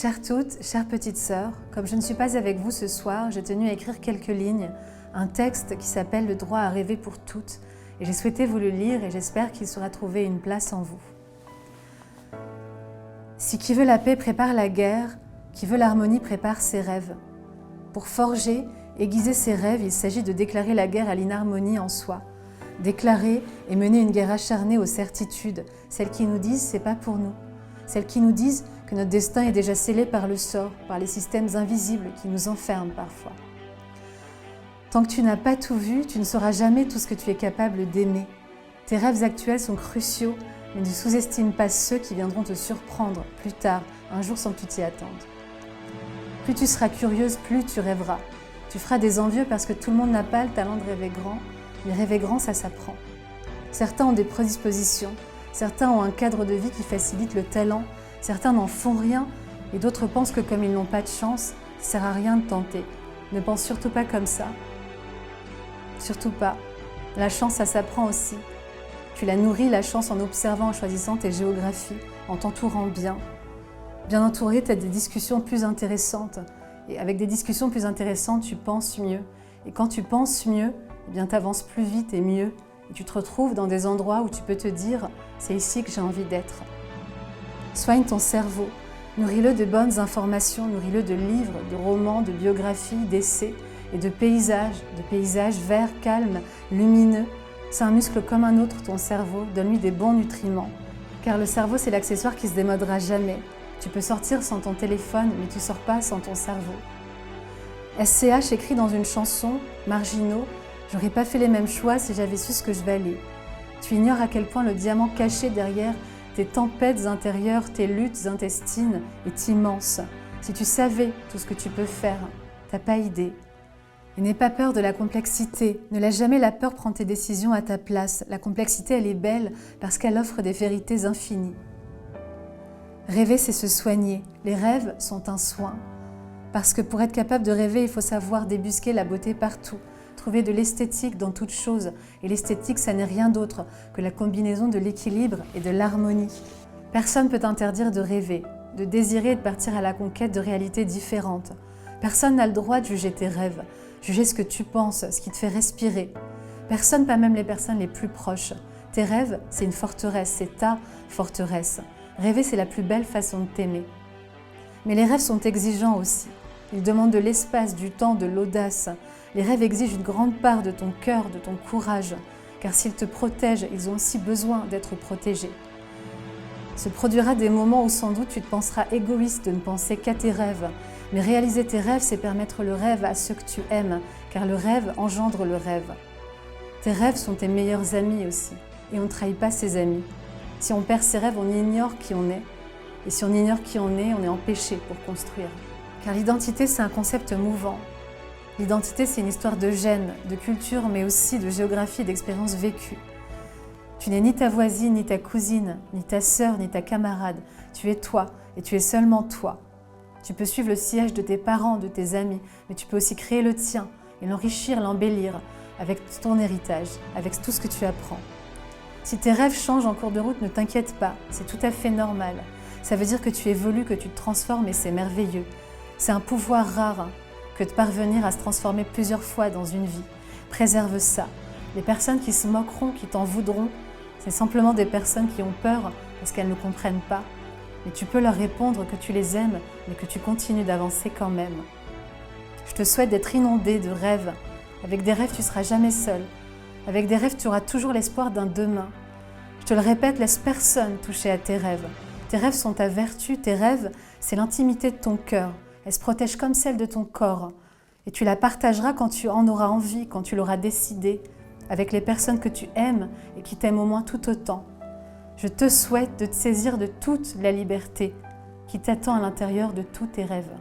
Chères toutes, chères petites sœurs, comme je ne suis pas avec vous ce soir, j'ai tenu à écrire quelques lignes, un texte qui s'appelle « Le droit à rêver pour toutes » et j'ai souhaité vous le lire et j'espère qu'il saura trouver une place en vous. Si qui veut la paix prépare la guerre, qui veut l'harmonie prépare ses rêves. Pour forger, aiguiser ses rêves, il s'agit de déclarer la guerre à l'inharmonie en soi. Déclarer et mener une guerre acharnée aux certitudes, celles qui nous disent « c'est pas pour nous », celles qui nous disent que notre destin est déjà scellé par le sort, par les systèmes invisibles qui nous enferment parfois. Tant que tu n'as pas tout vu, tu ne sauras jamais tout ce que tu es capable d'aimer. Tes rêves actuels sont cruciaux, mais ne sous-estime pas ceux qui viendront te surprendre plus tard, un jour sans que tu t'y attendes. Plus tu seras curieuse, plus tu rêveras. Tu feras des envieux parce que tout le monde n'a pas le talent de rêver grand, mais rêver grand, ça s'apprend. Certains ont des prédispositions, certains ont un cadre de vie qui facilite le talent, certains n'en font rien et d'autres pensent que comme ils n'ont pas de chance, ça ne sert à rien de tenter. Ne pense surtout pas comme ça. Surtout pas. La chance, ça s'apprend aussi. Tu la nourris, la chance, en observant, en choisissant tes géographies, en t'entourant bien. Bien entouré, tu as des discussions plus intéressantes. Et avec des discussions plus intéressantes, tu penses mieux. Et quand tu penses mieux, eh bien, tu avances plus vite et mieux. Et tu te retrouves dans des endroits où tu peux te dire « c'est ici que j'ai envie d'être ». Soigne ton cerveau, nourris-le de bonnes informations, nourris-le de livres, de romans, de biographies, d'essais et de paysages verts, calmes, lumineux. C'est un muscle comme un autre, ton cerveau, donne-lui des bons nutriments. Car le cerveau, c'est l'accessoire qui se démodera jamais. Tu peux sortir sans ton téléphone, mais tu ne sors pas sans ton cerveau. SCH écrit dans une chanson, Marginaux, « J'aurais pas fait les mêmes choix si j'avais su ce que je valais ». Tu ignores à quel point le diamant caché derrière tes tempêtes intérieures, tes luttes intestines est immense. Si tu savais tout ce que tu peux faire, t'as pas idée. Et n'aie pas peur de la complexité. Ne laisse jamais la peur prendre tes décisions à ta place. La complexité, elle est belle parce qu'elle offre des vérités infinies. Rêver, c'est se soigner. Les rêves sont un soin. Parce que pour être capable de rêver, il faut savoir débusquer la beauté partout. Trouver de l'esthétique dans toute chose. Et l'esthétique, ça n'est rien d'autre que la combinaison de l'équilibre et de l'harmonie. Personne ne peut t'interdire de rêver, de désirer et de partir à la conquête de réalités différentes. Personne n'a le droit de juger tes rêves, juger ce que tu penses, ce qui te fait respirer. Personne, pas même les personnes les plus proches. Tes rêves, c'est une forteresse, c'est ta forteresse. Rêver, c'est la plus belle façon de t'aimer. Mais les rêves sont exigeants aussi. Ils demandent de l'espace, du temps, de l'audace. Les rêves exigent une grande part de ton cœur, de ton courage, car s'ils te protègent, ils ont aussi besoin d'être protégés. Se produira des moments où sans doute tu te penseras égoïste de ne penser qu'à tes rêves, mais réaliser tes rêves, c'est permettre le rêve à ceux que tu aimes, car le rêve engendre le rêve. Tes rêves sont tes meilleurs amis aussi, et on ne trahit pas ses amis. Si on perd ses rêves, on ignore qui on est, et si on ignore qui on est empêché pour construire. Car l'identité, c'est un concept mouvant. L'identité, c'est une histoire de gènes, de culture, mais aussi de géographie et d'expériences vécues. Tu n'es ni ta voisine, ni ta cousine, ni ta sœur, ni ta camarade. Tu es toi, et tu es seulement toi. Tu peux suivre le sillage de tes parents, de tes amis, mais tu peux aussi créer le tien et l'enrichir, l'embellir avec ton héritage, avec tout ce que tu apprends. Si tes rêves changent en cours de route, ne t'inquiète pas, c'est tout à fait normal. Ça veut dire que tu évolues, que tu te transformes et c'est merveilleux. C'est un pouvoir rare que de parvenir à se transformer plusieurs fois dans une vie. Préserve ça. Les personnes qui se moqueront, qui t'en voudront, c'est simplement des personnes qui ont peur parce qu'elles ne comprennent pas. Mais tu peux leur répondre que tu les aimes, mais que tu continues d'avancer quand même. Je te souhaite d'être inondé de rêves. Avec des rêves, tu ne seras jamais seul. Avec des rêves, tu auras toujours l'espoir d'un demain. Je te le répète, laisse personne toucher à tes rêves. Tes rêves sont ta vertu, tes rêves, c'est l'intimité de ton cœur. Elle se protège comme celle de ton corps. Et tu la partageras quand tu en auras envie, quand tu l'auras décidé, avec les personnes que tu aimes et qui t'aiment au moins tout autant. Je te souhaite de te saisir de toute la liberté qui t'attend à l'intérieur de tous tes rêves.